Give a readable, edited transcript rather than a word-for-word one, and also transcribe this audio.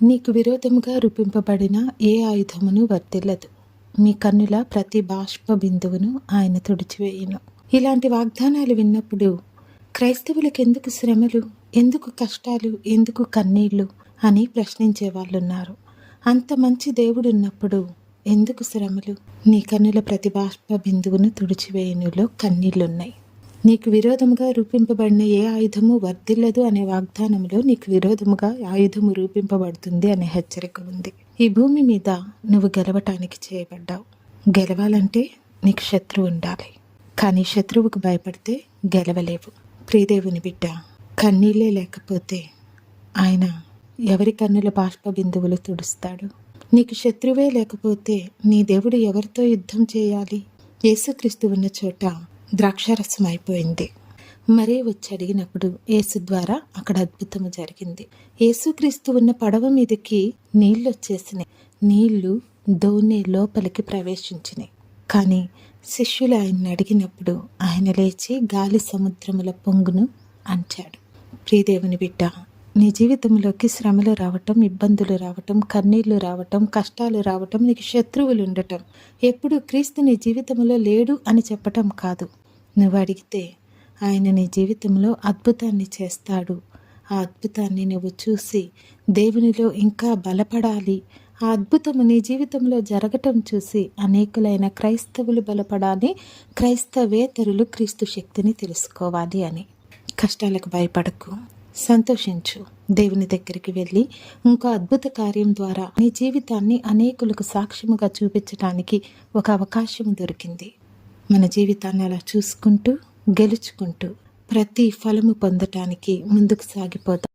నీకు విరోధముగా రూపింపబడిన ఏ ఆయుధమును వర్తిల్లదు. మీ కన్నుల ప్రతి బాష్ప బిందువును ఆయన తుడిచివేయును. ఇలాంటి వాగ్దానాలు విన్నప్పుడు క్రైస్తవులకు ఎందుకు శ్రమలు, ఎందుకు కష్టాలు, ఎందుకు కన్నీళ్లు అని ప్రశ్నించే వాళ్ళున్నారు. అంత మంచి దేవుడున్నప్పుడు ఎందుకు శ్రమలు? నీ కన్నుల ప్రతి బాష్ప బిందువును తుడిచివేయునులో కన్నీళ్లున్నాయి. నీకు విరోధముగా రూపింపబడిన ఏ ఆయుధము వర్ధిల్లదు అనే వాగ్దానంలో నీకు విరోధముగా ఆయుధము రూపింపబడుతుంది అనే హెచ్చరిక ఉంది. ఈ భూమి మీద నువ్వు గెలవటానికి చేయబడ్డావు. గెలవాలంటే నీకు శత్రువు ఉండాలి. కానీ శత్రువుకు భయపడితే గెలవలేవు. ప్రియదేవుని బిడ్డ, కన్నీళ్ళే లేకపోతే ఆయన ఎవరి కన్నుల బాష్ప బిందువులు తుడుస్తాడు? నీకు శత్రువే లేకపోతే నీ దేవుడు ఎవరితో యుద్ధం చేయాలి? యేసుక్రీస్తు ఉన్న చోట ద్రాక్షారసం అయిపోయింది. మరే వచ్చి అడిగినప్పుడు యేసు ద్వారా అక్కడ అద్భుతము జరిగింది. యేసుక్రీస్తు ఉన్న పడవ మీదకి నీళ్ళు వచ్చేసినాయి. నీళ్లు దోణి లోపలికి ప్రవేశించినాయి. కానీ శిష్యులు ఆయన్ని అడిగినప్పుడు ఆయన లేచి గాలి సముద్రముల పొంగును అంచాడు. ప్రియదేవుని బిడ్డ, నీ జీవితంలోకి శ్రమలు రావటం, ఇబ్బందులు రావటం, కన్నీళ్లు రావటం, కష్టాలు రావటం, నీకు శత్రువులు ఉండటం ఎప్పుడు క్రీస్తు నీ జీవితంలో లేడు అని చెప్పటం కాదు. నువ్వు అడిగితే ఆయన నీ జీవితంలో అద్భుతాన్ని చేస్తాడు. ఆ అద్భుతాన్ని నువ్వు చూసి దేవునిలో ఇంకా బలపడాలి. ఆ అద్భుతము నీ జీవితంలో జరగటం చూసి అనేకులైన క్రైస్తవులు బలపడాలి, క్రైస్తవేతరులు క్రీస్తు శక్తిని తెలుసుకోవాలి అని. కష్టాలకు భయపడకు, సంతోషించు. దేవుని దగ్గరికి వెళ్ళి ఇంకో అద్భుత కార్యం ద్వారా నీ జీవితాన్ని అనేకులకు సాక్ష్యముగా చూపించడానికి ఒక అవకాశం దొరికింది. మన జీవితాన్ని అలా చూసుకుంటూ, గెలుచుకుంటూ ప్రతి ఫలము పొందటానికి ముందుకు సాగిపోతాం.